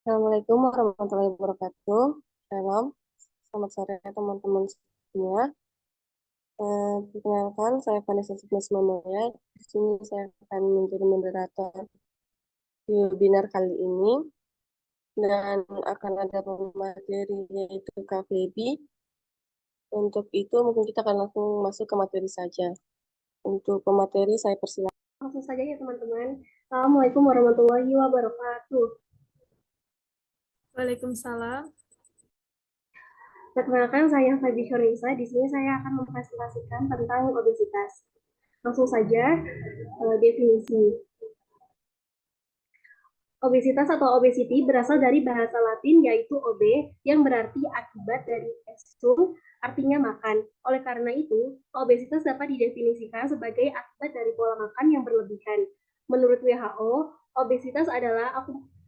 Assalamualaikum warahmatullahi wabarakatuh. Shalom, selamat sore teman-teman semua. Perkenalkan, saya Vanessa Sukmas Mamoya. Di sini saya akan menjadi moderator di webinar kali ini dan akan ada pemateri yaitu Kak Feby. Untuk itu mungkin kita akan langsung masuk ke materi saja. Untuk pemateri saya persilakan. Langsung saja ya teman-teman. Assalamualaikum warahmatullahi wabarakatuh. Waalaikumsalam. Perkenalkan, saya Feby Shorisa. Di sini saya akan mempresentasikan tentang obesitas. Langsung saja, definisi. Obesitas atau obesity berasal dari bahasa Latin yaitu obe, yang berarti akibat dari esum, artinya makan. Oleh karena itu, obesitas dapat didefinisikan sebagai akibat dari pola makan yang berlebihan. Menurut WHO, obesitas adalah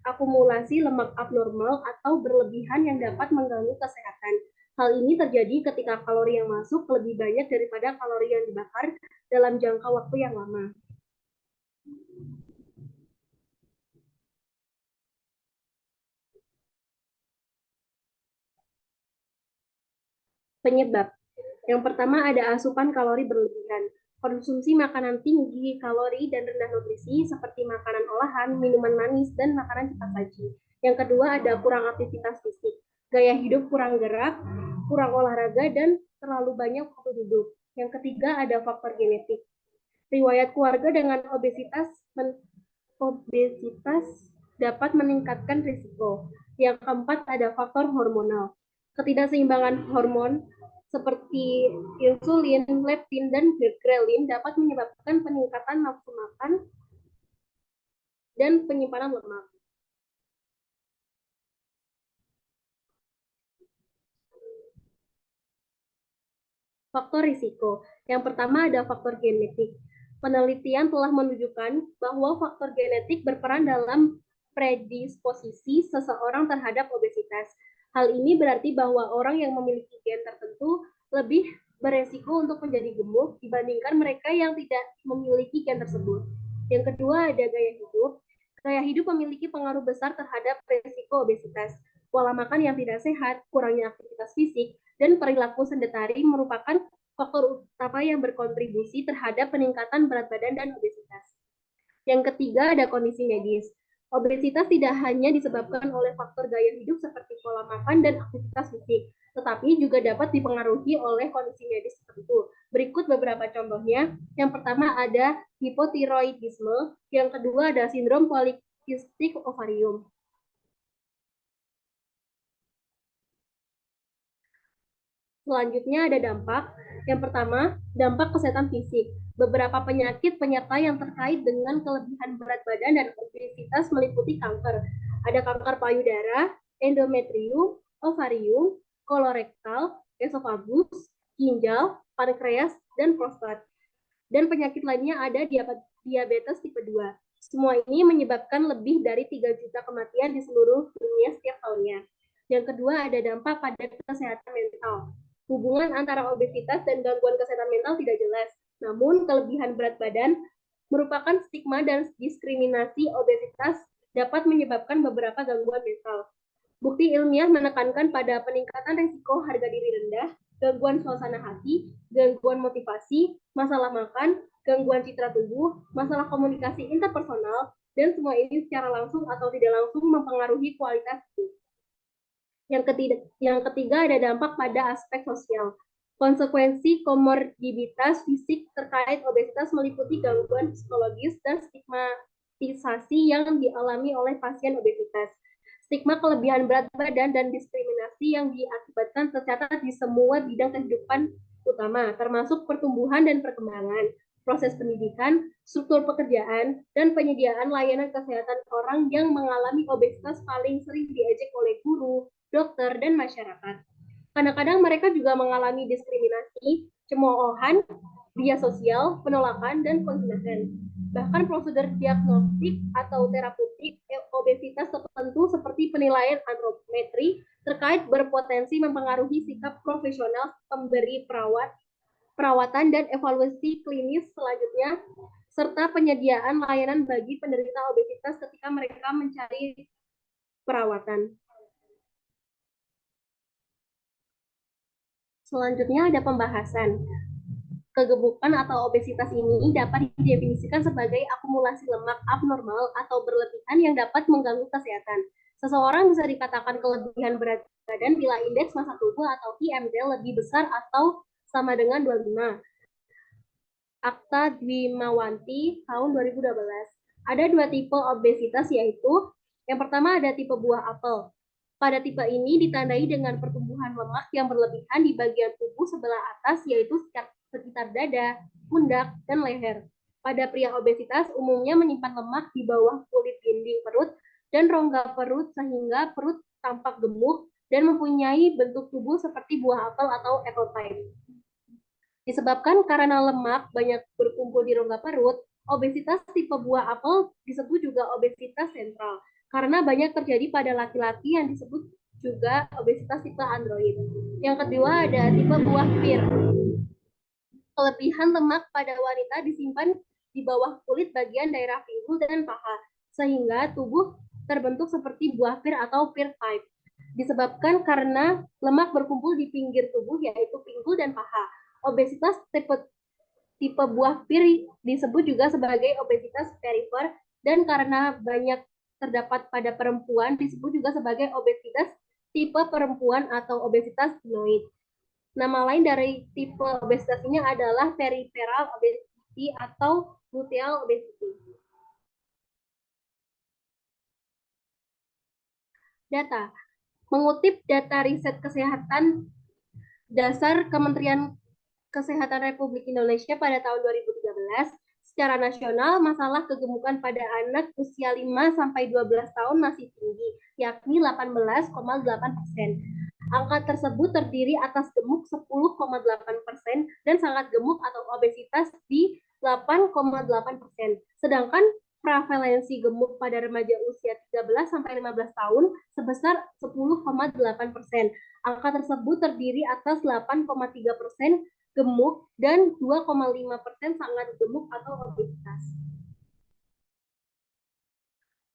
akumulasi lemak abnormal atau berlebihan yang dapat mengganggu kesehatan. Hal ini terjadi ketika kalori yang masuk lebih banyak daripada kalori yang dibakar dalam jangka waktu yang lama. Penyebab. Yang pertama ada asupan kalori berlebihan. Konsumsi makanan tinggi kalori dan rendah nutrisi seperti makanan olahan, minuman manis, dan makanan cepat saji. Yang kedua ada kurang aktivitas fisik. Gaya hidup kurang gerak, kurang olahraga, dan terlalu banyak waktu duduk. Yang ketiga ada faktor genetik. Riwayat keluarga dengan obesitas dapat meningkatkan risiko. Yang keempat ada faktor hormonal. Ketidakseimbangan hormon seperti insulin, leptin, dan grelin dapat menyebabkan peningkatan nafsu makan dan penyimpanan lemak. Faktor risiko. Yang pertama ada faktor genetik. Penelitian telah menunjukkan bahwa faktor genetik berperan dalam predisposisi seseorang terhadap obesitas. Hal ini berarti bahwa orang yang memiliki gen tertentu lebih beresiko untuk menjadi gemuk dibandingkan mereka yang tidak memiliki gen tersebut. Yang kedua ada gaya hidup. Gaya hidup memiliki pengaruh besar terhadap resiko obesitas. Pola makan yang tidak sehat, kurangnya aktivitas fisik, dan perilaku sedentari merupakan faktor utama yang berkontribusi terhadap peningkatan berat badan dan obesitas. Yang ketiga ada kondisi medis. Obesitas tidak hanya disebabkan oleh faktor gaya hidup seperti pola makan dan aktivitas fisik, tetapi juga dapat dipengaruhi oleh kondisi medis tertentu. Berikut beberapa contohnya. Yang pertama ada hipotiroidisme, yang kedua ada sindrom polikistik ovarium. Selanjutnya ada dampak. Yang pertama, dampak kesehatan fisik. Beberapa penyakit penyerta yang terkait dengan kelebihan berat badan dan obesitas meliputi kanker. Ada kanker payudara, endometrium, ovarium, kolorektal, esofagus, ginjal, pankreas, dan prostat. Dan penyakit lainnya ada diabetes tipe 2. Semua ini menyebabkan lebih dari 3 juta kematian di seluruh dunia setiap tahunnya. Yang kedua ada dampak pada kesehatan mental. Hubungan antara obesitas dan gangguan kesehatan mental tidak jelas. Namun, kelebihan berat badan merupakan stigma dan diskriminasi obesitas dapat menyebabkan beberapa gangguan mental. Bukti ilmiah menekankan pada peningkatan risiko harga diri rendah, gangguan suasana hati, gangguan motivasi, masalah makan, gangguan citra tubuh, masalah komunikasi interpersonal, dan semua ini secara langsung atau tidak langsung mempengaruhi kualitas hidup. Yang ketiga ada dampak pada aspek sosial. Konsekuensi komorbiditas fisik terkait obesitas meliputi gangguan psikologis dan stigmatisasi yang dialami oleh pasien obesitas. Stigma kelebihan berat badan dan diskriminasi yang diakibatkan tercatat di semua bidang kehidupan utama, termasuk pertumbuhan dan perkembangan, proses pendidikan, struktur pekerjaan, dan penyediaan layanan kesehatan. Orang yang mengalami obesitas paling sering diejek oleh guru, dokter, dan masyarakat. Kadang-kadang mereka juga mengalami diskriminasi, cemoohan, bias sosial, penolakan, dan penghinaan. Bahkan prosedur diagnostik atau terapeutik obesitas tertentu seperti penilaian antropometri terkait berpotensi mempengaruhi sikap profesional pemberi perawatan dan evaluasi klinis selanjutnya, serta penyediaan layanan bagi penderita obesitas ketika mereka mencari perawatan. Selanjutnya ada pembahasan. Kegemukan atau obesitas ini dapat didefinisikan sebagai akumulasi lemak abnormal atau berlebihan yang dapat mengganggu kesehatan. Seseorang bisa dikatakan kelebihan berat badan bila indeks massa tubuh atau IMT lebih besar atau sama dengan 25. Akta Dwimawanti tahun 2012. Ada dua tipe obesitas, yaitu yang pertama ada tipe buah apel. Pada tipe ini ditandai dengan pertumbuhan lemak yang berlebihan di bagian tubuh sebelah atas, yaitu sekitar dada, pundak, dan leher. Pada pria obesitas umumnya menyimpan lemak di bawah kulit dinding perut dan rongga perut sehingga perut tampak gemuk dan mempunyai bentuk tubuh seperti buah apel atau apple pie. Disebabkan karena lemak banyak berkumpul di rongga perut, obesitas tipe buah apel disebut juga obesitas sentral. Karena banyak terjadi pada laki-laki yang disebut juga obesitas tipe android. Yang kedua ada tipe buah pir. Kelebihan lemak pada wanita disimpan di bawah kulit bagian daerah pinggul dan paha, sehingga tubuh terbentuk seperti buah pir atau pir type. Disebabkan karena lemak berkumpul di pinggir tubuh, yaitu pinggul dan paha. Obesitas tipe buah pir disebut juga sebagai obesitas perifer, dan karena banyak terdapat pada perempuan disebut juga sebagai obesitas tipe perempuan atau obesitas ginoid. Nama lain dari tipe obesitas ini adalah peripheral obesity atau gluteal obesity. Data. Mengutip data riset kesehatan dasar Kementerian Kesehatan Republik Indonesia pada tahun 2013, secara nasional masalah kegemukan pada anak usia 5-12 tahun masih tinggi, yakni 18,8%. Angka tersebut terdiri atas gemuk 10,8% dan sangat gemuk atau obesitas di 8,8%. Sedangkan prevalensi gemuk pada remaja usia 13-15 tahun sebesar 10,8%. Angka tersebut terdiri atas 8,3% gemuk dan 2,5% sangat gemuk atau obesitas.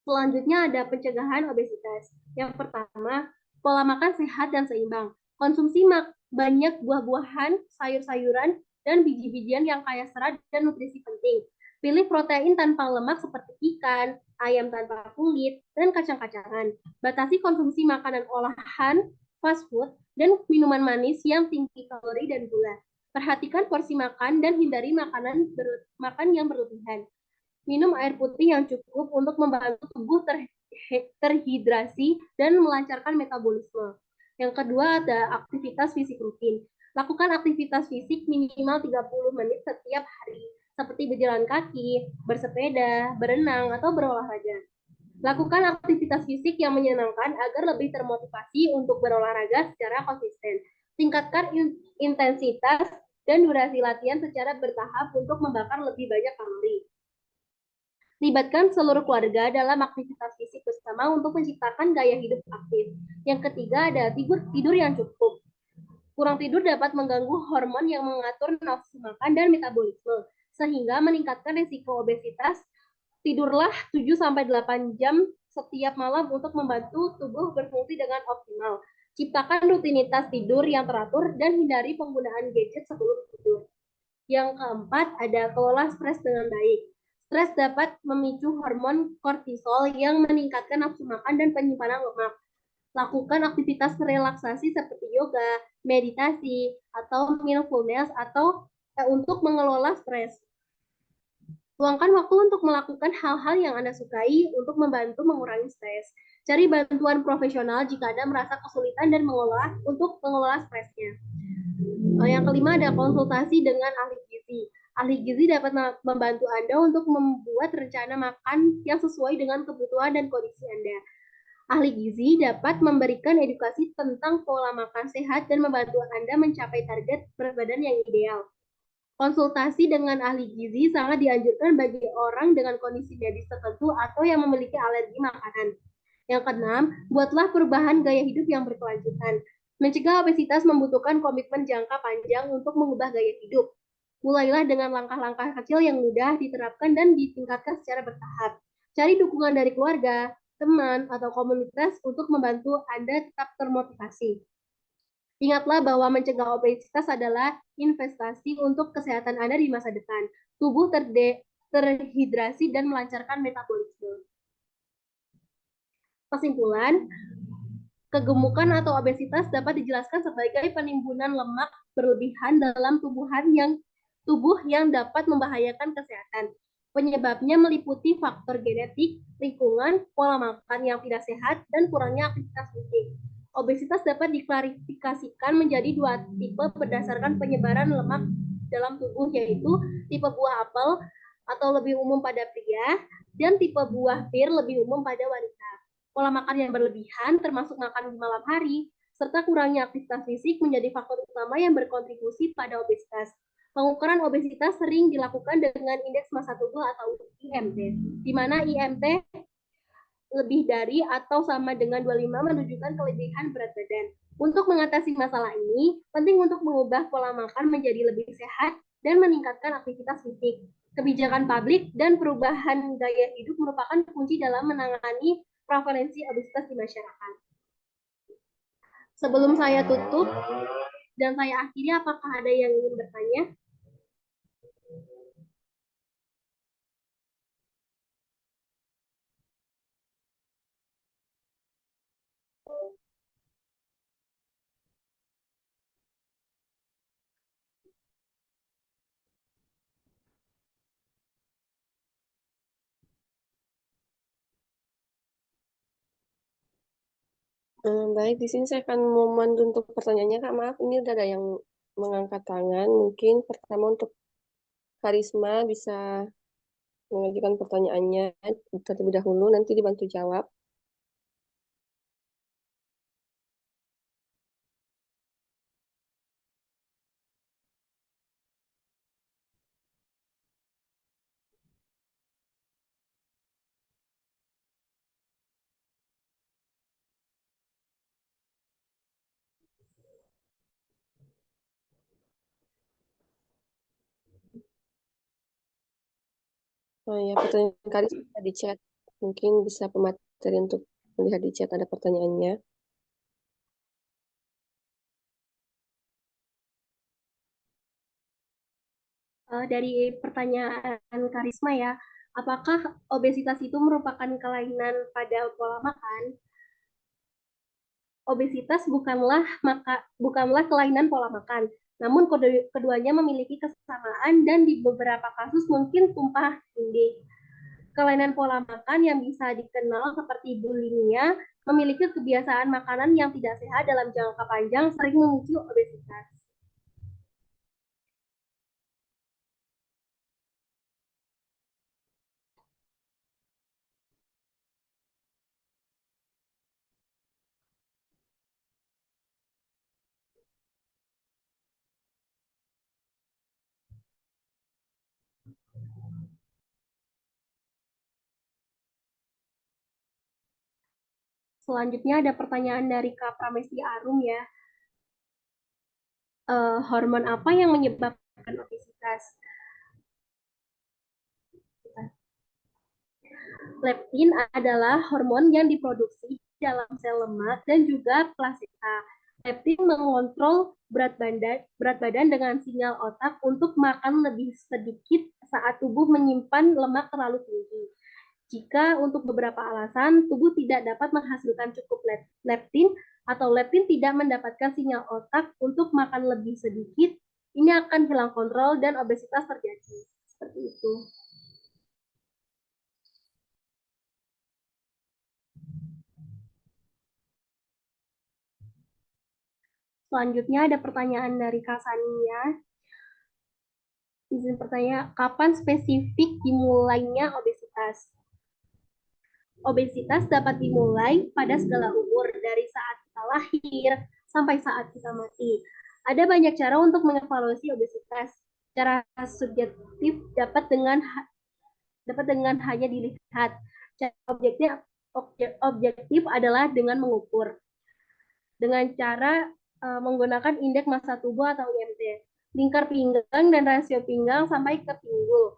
Selanjutnya ada pencegahan obesitas. Yang pertama, pola makan sehat dan seimbang. Konsumsi banyak buah-buahan, sayur-sayuran, dan biji-bijian yang kaya serat dan nutrisi penting. Pilih protein tanpa lemak seperti ikan, ayam tanpa kulit, dan kacang-kacangan. Batasi konsumsi makanan olahan, fast food, dan minuman manis yang tinggi kalori dan gula. Perhatikan porsi makan dan hindari makan yang berlebihan. Minum air putih yang cukup untuk membantu tubuh terhidrasi dan melancarkan metabolisme. Yang kedua ada aktivitas fisik rutin. Lakukan aktivitas fisik minimal 30 menit setiap hari, seperti berjalan kaki, bersepeda, berenang, atau berolahraga. Lakukan aktivitas fisik yang menyenangkan agar lebih termotivasi untuk berolahraga secara konsisten. Tingkatkan intensitas dan durasi latihan secara bertahap untuk membakar lebih banyak kalori. Libatkan seluruh keluarga dalam aktivitas fisik bersama untuk menciptakan gaya hidup aktif. Yang ketiga ada tidur yang cukup. Kurang tidur dapat mengganggu hormon yang mengatur nafsu makan dan metabolisme, sehingga meningkatkan risiko obesitas. Tidurlah 7-8 jam setiap malam untuk membantu tubuh berfungsi dengan optimal. Ciptakan rutinitas tidur yang teratur dan hindari penggunaan gadget sebelum tidur. Yang keempat ada kelola stres dengan baik. Stres dapat memicu hormon kortisol yang meningkatkan nafsu makan dan penyimpanan lemak. Lakukan aktivitas relaksasi seperti yoga, meditasi, atau mindfulness untuk mengelola stres. Luangkan waktu untuk melakukan hal-hal yang Anda sukai untuk membantu mengurangi stres. Cari bantuan profesional jika Anda merasa kesulitan dan mengelola stresnya. Yang kelima ada konsultasi dengan ahli gizi. Ahli gizi dapat membantu Anda untuk membuat rencana makan yang sesuai dengan kebutuhan dan kondisi Anda. Ahli gizi dapat memberikan edukasi tentang pola makan sehat dan membantu Anda mencapai target berat badan yang ideal. Konsultasi dengan ahli gizi sangat dianjurkan bagi orang dengan kondisi medis tertentu atau yang memiliki alergi makanan. Yang keenam, buatlah perubahan gaya hidup yang berkelanjutan. Mencegah obesitas membutuhkan komitmen jangka panjang untuk mengubah gaya hidup. Mulailah dengan langkah-langkah kecil yang mudah diterapkan dan ditingkatkan secara bertahap. Cari dukungan dari keluarga, teman, atau komunitas untuk membantu Anda tetap termotivasi. Ingatlah bahwa mencegah obesitas adalah investasi untuk kesehatan Anda di masa depan. Tubuh terhidrasi dan melancarkan metabolisme. Kesimpulan, kegemukan atau obesitas dapat dijelaskan sebagai penimbunan lemak berlebihan dalam tubuh yang dapat membahayakan kesehatan. Penyebabnya meliputi faktor genetik, lingkungan, pola makan yang tidak sehat, dan kurangnya aktivitas fisik. Obesitas dapat diklarifikasikan menjadi dua tipe berdasarkan penyebaran lemak dalam tubuh, yaitu tipe buah apel atau lebih umum pada pria, dan tipe buah pir lebih umum pada wanita. Pola makan yang berlebihan, termasuk makan di malam hari, serta kurangnya aktivitas fisik menjadi faktor utama yang berkontribusi pada obesitas. Pengukuran obesitas sering dilakukan dengan indeks massa tubuh atau IMT, di mana IMT lebih dari atau sama dengan 25 menunjukkan kelebihan berat badan. Untuk mengatasi masalah ini, penting untuk mengubah pola makan menjadi lebih sehat dan meningkatkan aktivitas fisik. Kebijakan publik dan perubahan gaya hidup merupakan kunci dalam menangani prevalensi obesitas di masyarakat. Sebelum saya tutup dan saya akhiri, apakah ada yang ingin bertanya? Baik, di sini saya akan memandu untuk pertanyaannya, Kak. Maaf, ini udah ada yang mengangkat tangan. Mungkin pertama untuk Karisma bisa mengajukan pertanyaannya terlebih dahulu, nanti dibantu jawab. Oh ya, pertanyaan Karisma di chat. Mungkin bisa pemateri untuk melihat di chat ada pertanyaannya. Dari pertanyaan Karisma ya, apakah obesitas itu merupakan kelainan pada pola makan? Obesitas bukanlah kelainan pola makan, namun keduanya memiliki kesamaan dan di beberapa kasus mungkin tumpah tindih. Kelainan pola makan yang bisa dikenal seperti bulimia memiliki kebiasaan makanan yang tidak sehat dalam jangka panjang sering memicu obesitas. Selanjutnya ada pertanyaan dari Kak Pramesti Arum ya. Hormon apa yang menyebabkan obesitas? Leptin adalah hormon yang diproduksi dalam sel lemak dan juga plasenta. Leptin mengontrol berat badan dengan sinyal otak untuk makan lebih sedikit saat tubuh menyimpan lemak terlalu tinggi. Jika untuk beberapa alasan tubuh tidak dapat menghasilkan cukup leptin atau leptin tidak mendapatkan sinyal otak untuk makan lebih sedikit, ini akan hilang kontrol dan obesitas terjadi. Seperti itu. Selanjutnya ada pertanyaan dari Kak Sania. Izin bertanya, kapan spesifik dimulainya obesitas? Obesitas dapat dimulai pada segala umur, dari saat kita lahir sampai saat kita mati. Ada banyak cara untuk mengevaluasi obesitas. Cara subjektif dapat dengan hanya dilihat. Cara objektif adalah dengan mengukur. Dengan cara menggunakan indeks massa tubuh atau IMT. Lingkar pinggang dan rasio pinggang sampai ke pinggul.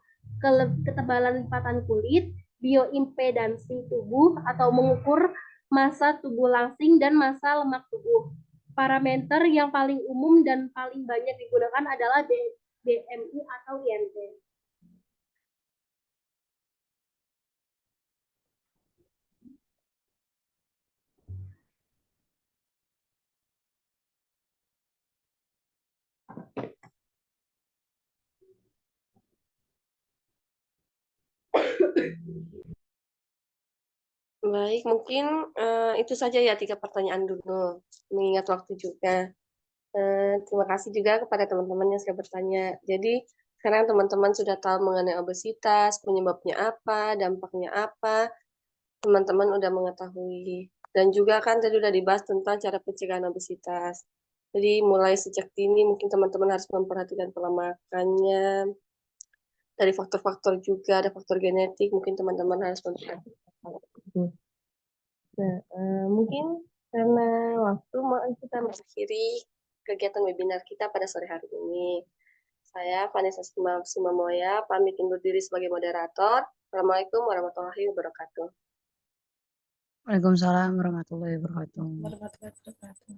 Ketebalan lipatan kulit, bioimpedansi tubuh atau mengukur massa tubuh langsing dan massa lemak tubuh. Parameter yang paling umum dan paling banyak digunakan adalah BMI atau IMT. Baik, mungkin itu saja ya 3 pertanyaan dulu, mengingat waktu juga. Terima kasih juga kepada teman-teman yang sudah bertanya. Jadi, sekarang teman-teman sudah tahu mengenai obesitas, penyebabnya apa, dampaknya apa, teman-teman udah mengetahui. Dan juga kan tadi udah dibahas tentang cara pencegahan obesitas. Jadi, mulai sejak dini mungkin teman-teman harus memperhatikan pola makannya, dari faktor-faktor juga, ada faktor genetik, mungkin teman-teman harus memperhatikan. Nah, mungkin karena waktu mau kita mengakhiri kegiatan webinar kita pada sore hari ini. Saya Vanessa Simamoya, pamit undur diri sebagai moderator. Assalamualaikum warahmatullahi wabarakatuh. Waalaikumsalam warahmatullahi wabarakatuh.